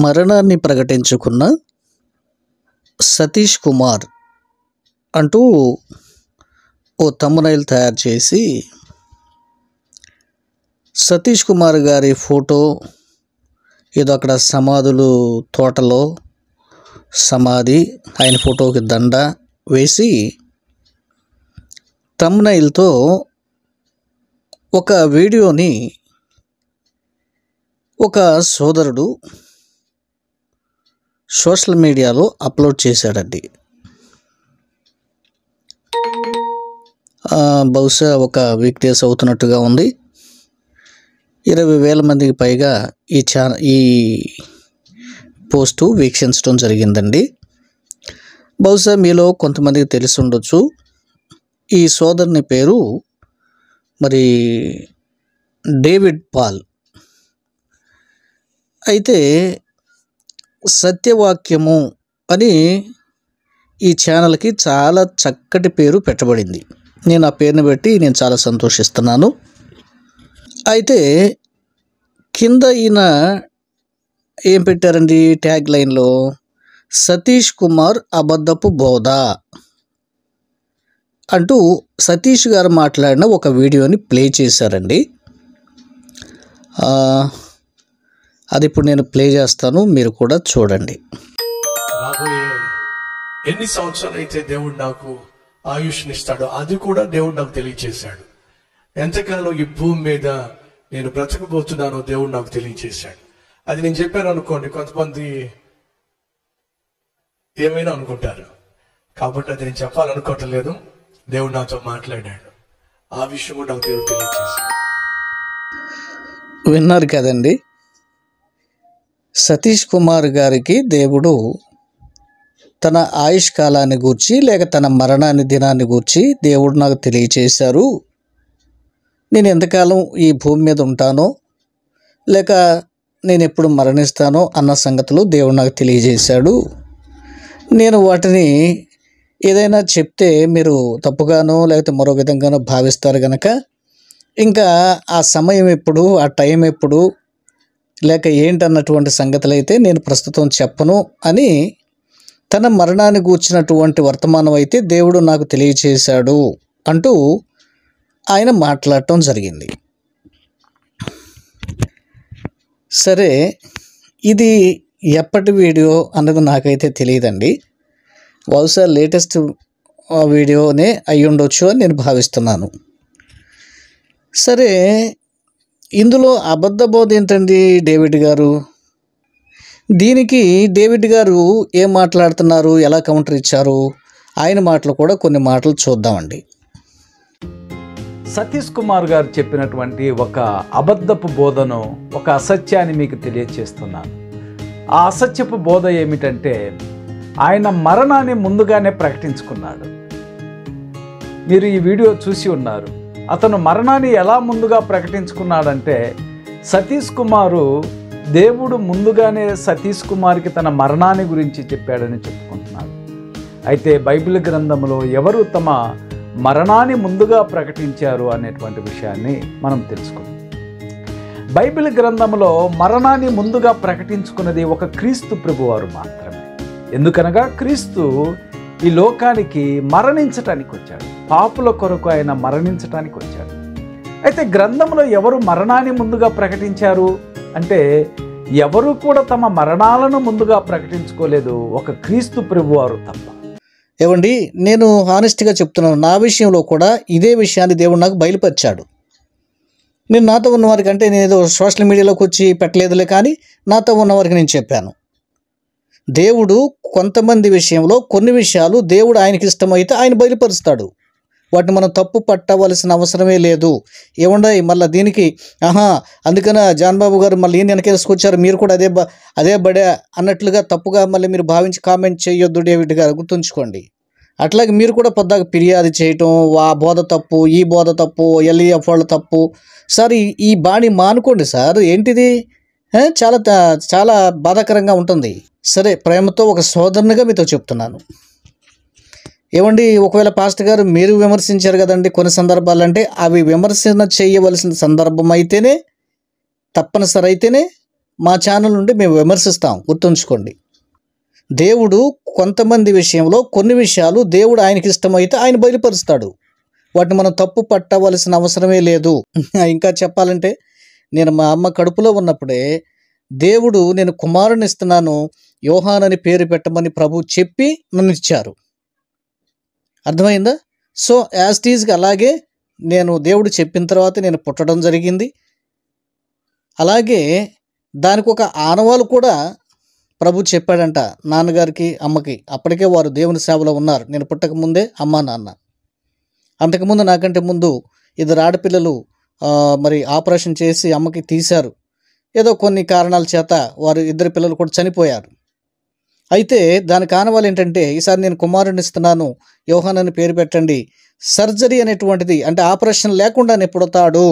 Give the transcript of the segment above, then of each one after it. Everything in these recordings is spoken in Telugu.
మరణాన్ని ప్రకటించుకున్న సతీష్ కుమార్ అంటూ ఓ థంబ్నెయిల్ తయారు చేసి సతీష్ కుమార్ గారి ఫోటో ఏదో అక్కడ సమాధులు తోటలో సమాధి ఆయన ఫోటోకి దండ వేసి థంబ్నెయిల్తో ఒక వీడియోని ఒక సోదరుడు సోషల్ మీడియాలో అప్లోడ్ చేశాడండి. బహుశా ఒక వీక్ డేస్ అవుతున్నట్టుగా ఉంది. 20,000 మందికి పైగా ఈ పోస్టు వీక్షించడం జరిగిందండి. బహుశా మీలో కొంతమందికి తెలిసి ఉండొచ్చు. ఈ సోదరుని పేరు మరి డేవిడ్ పాల్. అయితే సత్యవాక్యము అని ఈ ఛానల్కి చాలా చక్కటి పేరు పెట్టబడింది. నేను ఆ పేరుని బట్టి నేను చాలా సంతోషిస్తున్నాను. అయితే కింద ఈయన ఏం పెట్టారండి ట్యాగ్ లైన్లో, సతీష్ కుమార్ అబద్ధపు బోధ అంటూ సతీష్ గారు మాట్లాడిన ఒక వీడియోని ప్లే చేశారండి. అది ఇప్పుడు నేను ప్లే చేస్తాను, మీరు కూడా చూడండి. రాబోయే ఎన్ని సంవత్సరాలు అయితే దేవుడు నాకు ఆయుష్నిస్తాడో అది కూడా దేవుడు నాకు తెలియచేశాడు. ఎంతకాలం ఈ భూమి మీద నేను బ్రతకబోతున్నానో దేవుడు నాకు తెలియచేశాడు. అది నేను చెప్పాను అనుకోండి, కొంతమంది ఏమైనా అనుకుంటారు. కాబట్టి అది నేను చెప్పాలనుకోవటం లేదు. దేవుడు నాతో మాట్లాడాడు. ఆ విషయం కూడా నాకు దేవుడు తెలియచేశాడు. విన్నారు కదండి, సతీష్ కుమార్ గారికి దేవుడు తన ఆయుష్ కాలాన్ని గూర్చి లేక తన మరణాన్ని దినాన్ని గూర్చి దేవుడు నాకు తెలియచేశారు. నేను ఎంతకాలం ఈ భూమి మీద ఉంటానో లేక నేను ఎప్పుడు మరణిస్తానో అన్న సంగతులు దేవుడు నాకు తెలియజేశాడు. నేను వాటిని ఏదైనా చెప్తే మీరు తప్పుగానో లేకపోతే మరో విధంగానో భావిస్తారు కనుక ఇంకా ఆ సమయం ఎప్పుడు, ఆ టైం ఎప్పుడు లేక ఏంటన్నటువంటి సంగతులు అయితే నేను ప్రస్తుతం చెప్పను అని తన మరణాన్ని గూర్చినటువంటి వర్తమానం అయితే దేవుడు నాకు తెలియచేశాడు అంటూ ఆయన మాట్లాడటం జరిగింది. సరే, ఇది ఎప్పటి వీడియో అన్నది నాకైతే తెలియదండి. బహుశా లేటెస్ట్ వీడియోనే అయి ఉండొచ్చు అని నేను భావిస్తున్నాను. సరే, ఇందులో అబద్ధ బోధ ఏంటండి డేవిడ్ గారు? దీనికి డేవిడ్ గారు ఏం మాట్లాడుతున్నారు, ఎలా కౌంటర్ ఇచ్చారు, ఆయన మాటలు కూడా కొన్ని మాటలు చూద్దామండి. సతీష్ కుమార్ గారు చెప్పినటువంటి ఒక అబద్ధపు బోధను, ఒక అసత్యాన్ని మీకు తెలియచేస్తున్నాను. ఆ అసత్యపు బోధ ఏమిటంటే ఆయన మరణాన్ని ముందుగానే ప్రకటించుకున్నాడు. మీరు ఈ వీడియో చూసి ఉన్నారు. అతను మరణాన్ని ఎలా ముందుగా ప్రకటించుకున్నాడంటే, సతీష్ కుమారు దేవుడు ముందుగానే సతీష్ కుమార్కి తన మరణాన్ని గురించి చెప్పాడని చెప్పుకుంటున్నాడు. అయితే బైబిల్ గ్రంథంలో ఎవరు తమ మరణాన్ని ముందుగా ప్రకటించారు అనేటువంటి విషయాన్ని మనం తెలుసుకుందాం. బైబిల్ గ్రంథంలో మరణాన్ని ముందుగా ప్రకటించుకున్నది ఒక క్రీస్తు ప్రభువారు మాత్రమే. ఎందుకనగా క్రీస్తు ఈ లోకానికి మరణించటానికి వచ్చాడు. పాపుల కొరకు ఆయన మరణించటానికి వచ్చాడు. అయితే గ్రంథంలో ఎవరు మరణాన్ని ముందుగా ప్రకటించారు అంటే ఎవరు కూడా తమ మరణాలను ముందుగా ప్రకటించుకోలేదు, ఒక క్రీస్తు ప్రభువారు తప్ప. ఏమండి, నేను హానెస్ట్గా చెప్తున్నాను, నా విషయంలో కూడా ఇదే విషయాన్ని దేవుడు నాకు బయలుపరిచాడు. నేను నాతో ఉన్నవారికి, అంటే నేను ఏదో సోషల్ మీడియాలోకి వచ్చి పెట్టలేదులే, కానీ నాతో ఉన్నవారికి నేను చెప్పాను. దేవుడు కొంతమంది విషయంలో కొన్ని విషయాలు దేవుడు ఆయనకి ఇష్టమైతే ఆయన బయలుపరుస్తాడు. వాటిని మనం తప్పు పట్టవలసిన అవసరమే లేదు. ఏముండయి మళ్ళీ దీనికి అందుకనే జాన్ బాబు గారు మళ్ళీ ఈయన వెనకేసుకొచ్చారు, మీరు కూడా అదే బడే అన్నట్లుగా తప్పుగా మళ్ళీ మీరు భావించి కామెంట్ చేయొద్దు డేవిడ్ గారు, గుర్తుంచుకోండి. అట్లాగే మీరు కూడా పొద్దాక ఫిర్యాదు చేయటం, ఆ బోధ తప్పు, ఈ బోధ తప్పు, ఎల్ఈఎఫ్ వాళ్ళు తప్పు. సార్ ఈ బాణి మానుకోండి సార్, ఏంటిది? చాలా చాలా బాధాకరంగా ఉంటుంది. సరే, ప్రేమతో ఒక సోదరునిగా మీతో చెప్తున్నాను. ఏమండి, ఒకవేళ పాస్టర్ గారు మీరు విమర్శించారు కదండి కొన్ని సందర్భాలు, అంటే అవి విమర్శన చేయవలసిన సందర్భం అయితేనే, తప్పనిసరి అయితేనే మా ఛానల్ నుండి మేము విమర్శిస్తాం, గుర్తుంచుకోండి. దేవుడు కొంతమంది విషయంలో కొన్ని విషయాలు దేవుడు ఆయనకి ఇష్టమైతే ఆయన బయలుపరుస్తాడు. వాటిని మనం తప్పు పట్టవలసిన అవసరమే లేదు. ఇంకా చెప్పాలంటే నేను మా అమ్మ కడుపులో ఉన్నప్పుడే దేవుడు నేను కుమారుని ఇస్తున్నాను, యోహాన్ అని పేరు పెట్టమని ప్రభు చెప్పి నన్ను ఇచ్చారు. అర్థమైందా? సో యాజ్ ఇట్ ఈజ్గా అలాగే నేను దేవుడు చెప్పిన తర్వాత నేను పుట్టడం జరిగింది. అలాగే దానికి ఒక ఆనవాలు కూడా ప్రభు చెప్పాడంట నాన్నగారికి అమ్మకి. అప్పటికే వారు దేవుని సేవలో ఉన్నారు. నేను పుట్టక ముందే అమ్మ నాన్న. అంతకుముందు నాకంటే ముందు ఇద్దరు ఆడపిల్లలు మరి ఆపరేషన్ చేసి అమ్మకి తీశారు. ఏదో కొన్ని కారణాల చేత వారు ఇద్దరు పిల్లలు కూడా చనిపోయారు. అయితే దానికి ఆనవాలు ఏంటంటే ఈసారి నేను కుమారుని ఇస్తున్నాను, యోహాన్ అని పేరు పెట్టండి, సర్జరీ అనేటువంటిది అంటే ఆపరేషన్ లేకుండానే పుడతాడు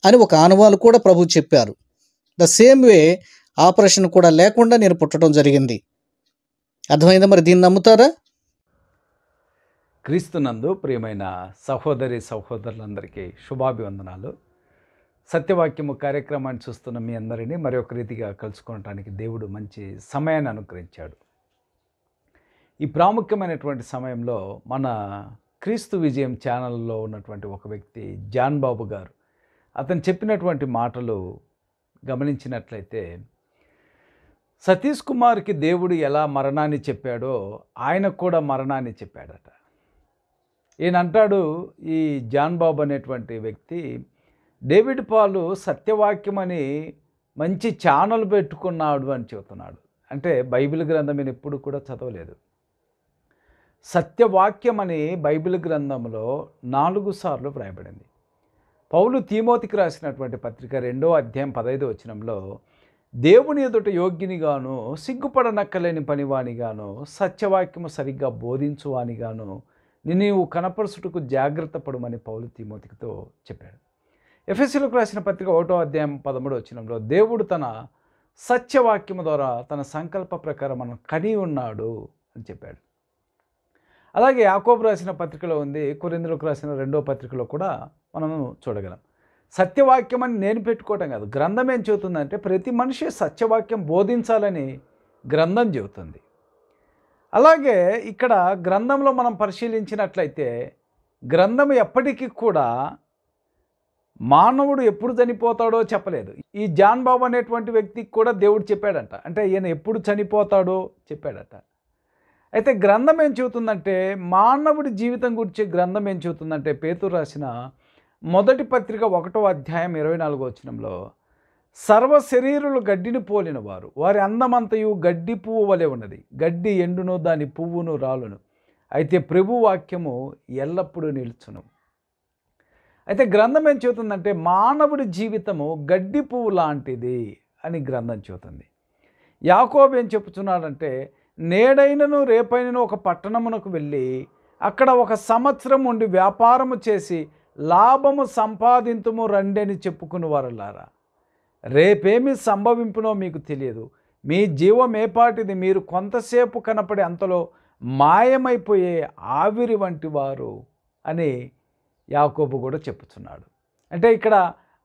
అని ఒక ఆనవాలు కూడా ప్రభు చెప్పారు. ద సేమ్ వే ఆపరేషన్ కూడా లేకుండా నేను పుట్టడం జరిగింది. అర్థమైందా? మరి దీన్ని నమ్ముతారా? క్రీస్తునందు ప్రియమైన సహోదరి సహోదరులందరికీ శుభాభివందనాలు. సత్యవాక్యము కార్యక్రమాన్ని చూస్తున్న మీ అందరినీ మరొక రీతిగా కలుసుకోవడానికి దేవుడు మంచి సమయాన్ని అనుగ్రహించాడు. ఈ ప్రాముఖ్యమైనటువంటి సమయంలో మన క్రీస్తు విజయం ఛానల్లో ఉన్నటువంటి ఒక వ్యక్తి జాన్ బాబు గారు అతను చెప్పినటువంటి మాటలు గమనించినట్లయితే, సతీష్ కుమార్కి దేవుడు ఎలా మరణాన్ని చెప్పాడో ఆయనకు కూడా మరణాన్ని చెప్పాడట. ఈయన అంటాడు, ఈ జాన్ బాబు అనేటువంటి వ్యక్తి, డేవిడ్ పాలు సత్యవాక్యం అని మంచి ఛానల్ పెట్టుకున్నాడు అని చెబుతున్నాడు. అంటే బైబిల్ గ్రంథం నేను ఎప్పుడు కూడా చదవలేదు. సత్యవాక్యం అని బైబిల్ గ్రంథంలో 4 సార్లు వ్రాయబడింది. పౌలు తీమోతికి రాసినటువంటి పత్రిక 2వ అధ్యాయం 15వ వచనంలో, దేవుని ఎదుట యోగ్యునిగాను సిగ్గుపడనక్కలేని పనివానిగాను సత్యవాక్యము సరిగ్గా బోధించువానిగాను నీవు కనపరుచుటకు జాగ్రత్త పడమని పౌలు తీమోతితో చెప్పాడు. ఎఫెసీయులకు రాసిన పత్రిక 1వ అధ్యాయం 13వ వచనంలో, దేవుడు తన సత్యవాక్యము ద్వారా తన సంకల్ప ప్రకారం మనం కని ఉన్నాడు అని చెప్పాడు. అలాగే యాకోబు రాసిన పత్రికలో ఉంది, కొరింథీయులకు రాసిన 2వ పత్రికలో కూడా మనము చూడగలం. సత్యవాక్యం అని నేను పెట్టుకోవటం కాదు, గ్రంథం ఏం చెబుతుందంటే ప్రతి మనిషి సత్యవాక్యం బోధించాలని గ్రంథం చెబుతుంది. అలాగే ఇక్కడ గ్రంథంలో మనం పరిశీలించినట్లయితే గ్రంథం ఎప్పటికీ కూడా మానవుడు ఎప్పుడు చనిపోతాడో చెప్పలేదు. ఈ జాన్ బాబు అనేటువంటి వ్యక్తికి కూడా దేవుడు చెప్పాడంట, అంటే ఈయన ఎప్పుడు చనిపోతాడో చెప్పాడట. అయితే గ్రంథం ఏం చెబుతుందంటే, మానవుడి జీవితం గురించి గ్రంథం ఏం చెబుతుందంటే, పేతురు రాసిన మొదటి పత్రిక 1వ అధ్యాయం 24వ వచనంలో, సర్వ శరీరులు గడ్డిని పోలిన వారు, వారి అందమంతయు గడ్డి పువ్వు వలె ఉన్నది, గడ్డి ఎండును దాని పువ్వును రాలును, అయితే ప్రభు వాక్యము ఎల్లప్పుడూ నిలుచును. అయితే గ్రంథం ఏం చెబుతుందంటే, మానవుడి జీవితము గడ్డి పువ్వు లాంటిది అని గ్రంథం చెబుతుంది. యాకోబు ఏం చెప్పుచున్నాడంటే, నేడైనను రేపైనను ఒక పట్టణమునకు వెళ్ళి అక్కడ 1 సంవత్సరం ఉండి వ్యాపారము చేసి లాభము సంపాదింతుము రండి అని చెప్పుకుని వారలారా, రేపేమి సంభవింపునో మీకు తెలియదు, మీ జీవం ఏపాటిది, మీరు కొంతసేపు కనపడే అంతలో మాయమైపోయే ఆవిరి వంటి వారు అని యాకోబు కూడా చెప్పుచున్నాడు. అంటే ఇక్కడ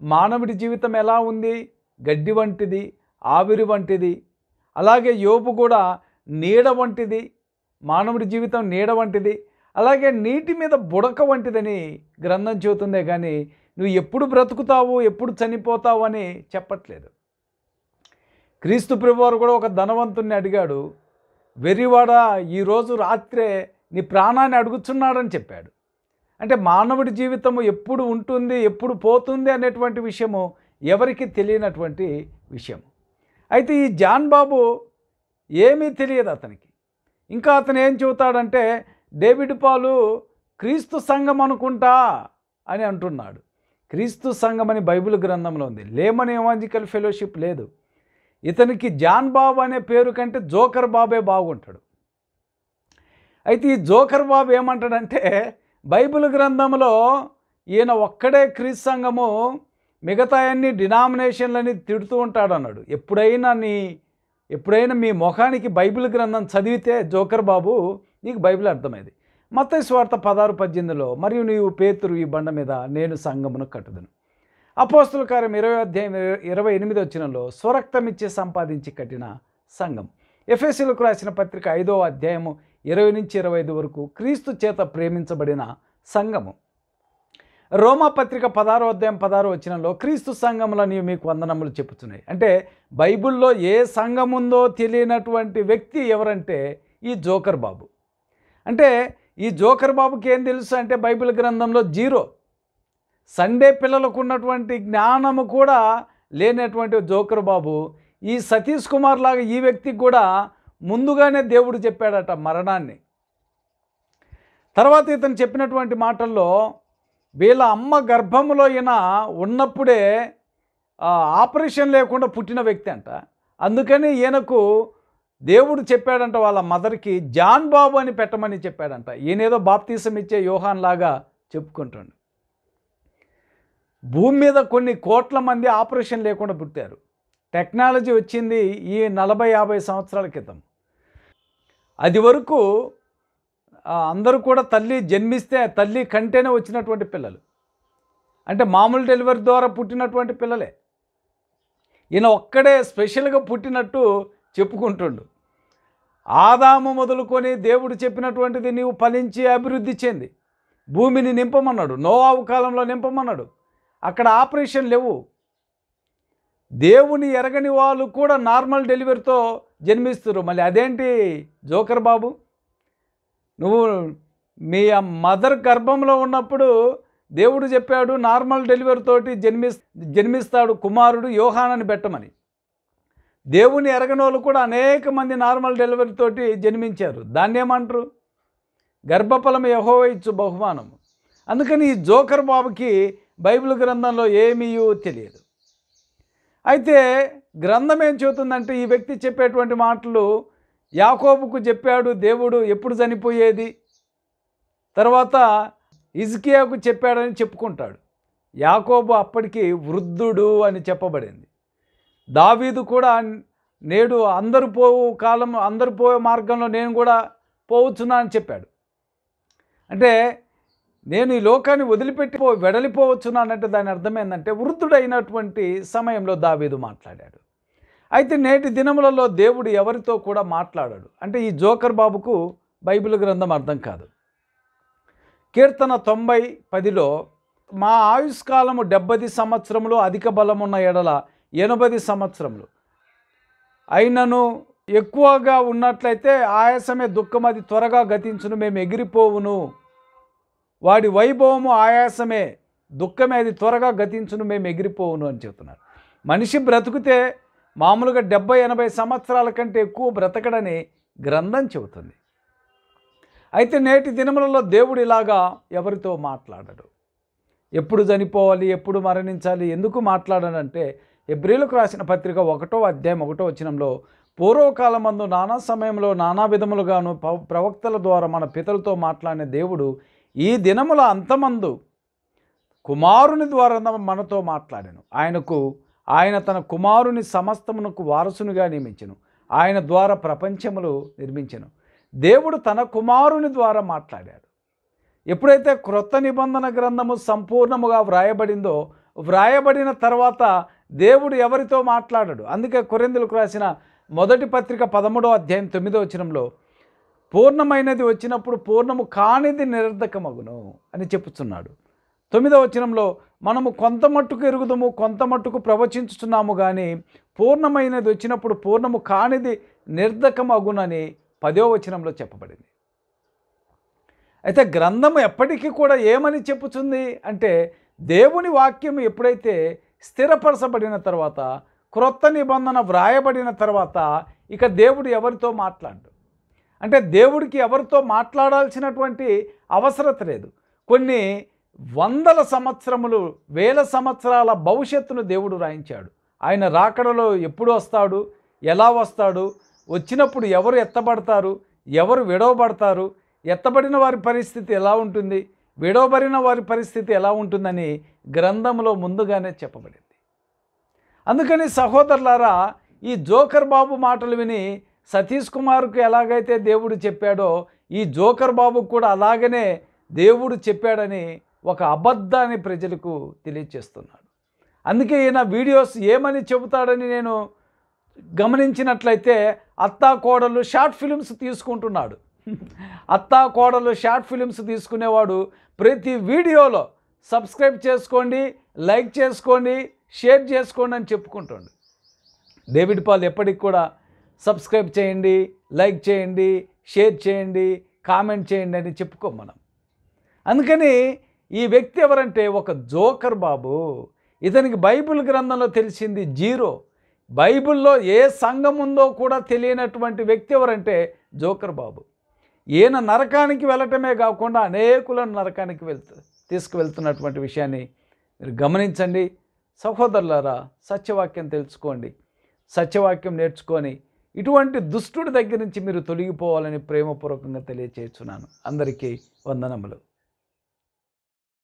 మానవుడి జీవితం ఎలా ఉంది? గడ్డి వంటిది, ఆవిరి వంటిది. అలాగే యోబు కూడా నీడ వంటిది, మానవుడి జీవితం నీడ వంటిది. అలాగే నీటి మీద బుడక వంటిదని గ్రంథం చెబుతుందే కానీ నువ్వు ఎప్పుడు బ్రతుకుతావు, ఎప్పుడు చనిపోతావు అని చెప్పట్లేదు. క్రీస్తు ప్రభువారు కూడా ఒక ధనవంతుణ్ణి అడిగాడు, వెర్రివాడా ఈరోజు రాత్రే నీ ప్రాణాన్ని అడుగుతున్నాడని చెప్పాడు. అంటే మానవుడి జీవితము ఎప్పుడు ఉంటుంది, ఎప్పుడు పోతుంది అనేటువంటి విషయము ఎవరికి తెలియనటువంటి విషయం. అయితే ఈ జాన్ బాబు ఏమీ తెలియదు అతనికి. ఇంకా అతను ఏం చెబుతాడంటే, డేవిడ్ పాలు క్రీస్తు సంఘం అనుకుంటా అని అంటున్నాడు. క్రీస్తు సంఘం అని బైబిల్ గ్రంథంలో ఉంది, లేమన్ ఎవాంజికల్ ఫెలోషిప్ లేదు. ఇతనికి జాన్ బాబు అనే పేరు కంటే జోకర్ బాబే బాగుంటాడు. అయితే ఈ జోకర్ బాబు ఏమంటాడంటే, బైబిల్ గ్రంథంలో ఈయన ఒక్కడే క్రీస్తు సంఘము, మిగతా అన్ని డినామినేషన్లని తిడుతూ ఉంటాడు అన్నాడు. ఎప్పుడైనా మీ ముఖానికి బైబిల్ గ్రంథం చదివితే జోకర్ బాబు నీకు బైబిల్ అర్థమైంది. మత్తయి సువార్త 16:18లో, మరియు నీవు పేతురు ఈ బండ మీద నేను సంఘమును కట్టుదును. అపోస్తుల కార్యం 20 వచనంలో స్వరక్తమిచ్చి సంపాదించి కట్టిన సంఘం. ఎఫెసీయులకు రాసిన పత్రిక 5వ అధ్యాయము 20 నుంచి 25 వరకు క్రీస్తు చేత ప్రేమించబడిన సంఘము. రోమా పత్రిక 16వ అధ్యాయం 16వ వచనంలో క్రీస్తు సంఘములని మీకు వందనములు చెప్పుతున్నాయి. అంటే బైబిల్లో ఏ సంఘం ఉందో తెలియనటువంటి వ్యక్తి ఎవరంటే ఈ జోకర్ బాబు. అంటే ఈ జోకర్ బాబుకి ఏం తెలుసు అంటే బైబిల్ గ్రంథంలో జీరో. సండే పిల్లలకు ఉన్నటువంటి జ్ఞానము కూడా లేనటువంటి జోకర్ బాబు ఈ సతీష్ కుమార్ లాగా ఈ వ్యక్తికి కూడా ముందుగానే దేవుడు చెప్పాడట మరణాన్ని. తర్వాత ఇతను చెప్పినటువంటి మాటల్లో వీళ్ళ అమ్మ గర్భంలో ఈయన ఉన్నప్పుడే ఆపరేషన్ లేకుండా పుట్టిన వ్యక్తి అంట. అందుకని ఈయనకు దేవుడు చెప్పాడంట వాళ్ళ మదర్కి జాన్ బాబు అని పెట్టమని చెప్పాడంట. ఈయనేదో బాప్తీసం ఇచ్చే యోహాన్ లాగా చెప్పుకుంటాడు. భూమి మీద కొన్ని కోట్ల మంది ఆపరేషన్ లేకుండా పుట్టారు. టెక్నాలజీ వచ్చింది ఈ 40-50 సంవత్సరాల క్రితం. అది వరకు అందరూ కూడా తల్లి జన్మిస్తే తల్లి కంటేనే వచ్చినటువంటి పిల్లలు, అంటే మామూలు డెలివరీ ద్వారా పుట్టినటువంటి పిల్లలే. ఈయన ఒక్కడే స్పెషల్గా పుట్టినట్టు చెప్పుకుంటుండు. ఆదాము మొదలుకొని దేవుడు చెప్పినటువంటిది నీవు ఫలించి అభివృద్ధి చెంది భూమిని నింపమన్నాడు. నోవాహు కాలంలో నింపమన్నాడు. అక్కడ ఆపరేషన్ లేవు. దేవుని ఎరగని వాళ్ళు కూడా నార్మల్ డెలివరీతో జన్మిస్తారు. మళ్ళీ అదేంటి జోకర్ బాబు, నువ్వు మీ మదర్ గర్భంలో ఉన్నప్పుడు దేవుడు చెప్పాడు నార్మల్ డెలివరీ తోటి జన్మిస్తాడు కుమారుడు యోహానని పెట్టమని. దేవుని ఎరగని వాళ్ళు కూడా అనేక మంది నార్మల్ డెలివరీ తోటి జన్మించారు. దాన్ని ఏమంటారు? గర్భఫలం యెహోవా ఇచ్చు బహుమానము. అందుకని ఈ జోకర్ బాబుకి బైబిల్ గ్రంథంలో ఏమీ తెలియదు. అయితే గ్రంథం ఏం చెబుతుందంటే ఈ వ్యక్తి చెప్పేటువంటి మాటలు యాకోబుకు చెప్పాడు దేవుడు ఎప్పుడు చనిపోయేది, తర్వాత హిజ్కియాకు చెప్పాడని చెప్పుకుంటాడు. యాకోబు అప్పటికి వృద్ధుడు అని చెప్పబడింది. దావీదు కూడా నేడు అందరూ పోయే మార్గంలో నేను కూడా పోవచ్చున్నా అని చెప్పాడు. అంటే నేను ఈ లోకాన్ని వదిలిపెట్టి వెడలిపోవచ్చున్నానంటే దాని అర్థం ఏంటంటే వృద్ధుడైనటువంటి సమయంలో దావీదు మాట్లాడాడు. అయితే నేటి దినములలో దేవుడు ఎవరితో కూడా మాట్లాడాడు. అంటే ఈ జోకర్ బాబుకు బైబిల్ గ్రంథం అర్థం కాదు. కీర్తన 90:10లో మా ఆయుష్కాలము 70 సంవత్సరములు, అధిక బలమున్న ఎడల 80 సంవత్సరములు అయినను ఎక్కువగా ఉన్నట్లయితే ఆయాసమే దుఃఖం, అది త్వరగా గతించును, మేము ఎగిరిపోవును. వాడి వైభవము ఆయాసమే, దుఃఖమే, అది త్వరగా గతించును, మేము ఎగిరిపోవును అని చెప్తున్నారు. మనిషి బ్రతుకుతే మామూలుగా 70-80 సంవత్సరాల కంటే ఎక్కువ బ్రతకడని గ్రంథం చెబుతుంది. అయితే నేటి దినములలో దేవుడు ఇలాగా ఎవరితో మాట్లాడడు. ఎప్పుడు చనిపోవాలి, ఎప్పుడు మరణించాలి, ఎందుకు మాట్లాడనంటే హెబ్రీయులకు రాసిన పత్రిక 1వ అధ్యాయం 1వ వచనంలో పూర్వకాలమందు నానా సమయంలో నానా విధములుగాను ప్రవక్తల ద్వారా మన పితరులతో మాట్లాడిన దేవుడు ఈ దినముల అంతమందు కుమారుని ద్వారా మనతో మాట్లాడాను. ఆయన తన కుమారుని సమస్తమునకు వారసునిగా నియమించెను. ఆయన ద్వారా ప్రపంచములు నిర్మించెను. దేవుడు తన కుమారుని ద్వారా మాట్లాడాడు. ఎప్పుడైతే క్రొత్త నిబంధన గ్రంథము సంపూర్ణముగా వ్రాయబడిన తర్వాత దేవుడు ఎవరితో మాట్లాడాడు. అందుకే కొరింథీయులకు రాసిన మొదటి పత్రిక 13వ అధ్యాయం 9వ వచనంలో పూర్ణమైనది వచ్చినప్పుడు పూర్ణము కానిది నిరర్ధకమగును అని చెప్పుచున్నాడు. 9వ వచనంలో మనము కొంత మట్టుకు ఎరుగుదము, కొంత మట్టుకు ప్రవచించుతున్నాము, కానీ పూర్ణమైనది వచ్చినప్పుడు పూర్ణము కానిది నిర్ధకమగునని 10వ వచనంలో చెప్పబడింది. అయితే గ్రంథము ఎప్పటికీ కూడా ఏమని చెప్పుచుంది అంటే దేవుని వాక్యం ఎప్పుడైతే స్థిరపరచబడిన తర్వాత, క్రొత్త నిబంధన వ్రాయబడిన తర్వాత ఇక దేవుడు ఎవరితో మాట్లాడు అంటే దేవుడికి ఎవరితో మాట్లాడాల్సినటువంటి అవసరత లేదు. కొన్ని వందల సంవత్సరములు, వేల సంవత్సరాల భవిష్యత్తును దేవుడు రాయించాడు. ఆయన రాకడలో ఎప్పుడు వస్తాడు, ఎలా వస్తాడు, వచ్చినప్పుడు ఎవరు ఎత్తబడతారు, ఎవరు విడవబడతారు, ఎత్తబడిన వారి పరిస్థితి ఎలా ఉంటుంది, విడవబడిన వారి పరిస్థితి ఎలా ఉంటుందని గ్రంథంలో ముందుగానే చెప్పబడింది. అందుకని సహోదరులారా, ఈ జోకర్ బాబు మాటలు విని సతీష్ కుమార్కు ఎలాగైతే దేవుడు చెప్పాడో ఈ జోకర్ బాబుకు కూడా అలాగనే దేవుడు చెప్పాడని ఒక అబద్ధాన్ని ప్రజలకు తెలియచేస్తున్నాడు. అందుకే ఈయన వీడియోస్ ఏమని చెబుతాడని నేను గమనించినట్లయితే అత్తా కోడలు షార్ట్ ఫిలిమ్స్ తీసుకుంటున్నాడు. అత్తా కోడలు షార్ట్ ఫిలిమ్స్ తీసుకునేవాడు ప్రతి వీడియోలో సబ్స్క్రైబ్ చేసుకోండి, లైక్ చేసుకోండి, షేర్ చేసుకోండి అని చెప్పుకుంటుండు. డేవిడ్ పాల్ ఎప్పటికి కూడా సబ్స్క్రైబ్ చేయండి, లైక్ చేయండి, షేర్ చేయండి, కామెంట్ చేయండి అని చెప్పుకోం మనం. అందుకని ఈ వ్యక్తి ఎవరంటే ఒక జోకర్ బాబు. ఇతనికి బైబిల్ గ్రంథంలో తెలిసింది జీరో. బైబిల్లో ఏ సంఘం ఉందో కూడా తెలియనటువంటి వ్యక్తి ఎవరంటే జోకర్ బాబు. ఈయన నరకానికి వెళ్ళటమే కాకుండా అనేకులను నరకానికి తీసుకువెళ్తున్నటువంటి విషయాన్ని మీరు గమనించండి. సహోదరులారా, సత్యవాక్యం తెలుసుకోండి, సత్యవాక్యం నేర్చుకొని ఇటువంటి దుష్టుడి దగ్గర నుంచి మీరు తొలగిపోవాలని ప్రేమపూర్వకంగా తెలియచేస్తున్నాను. అందరికీ వందనములు.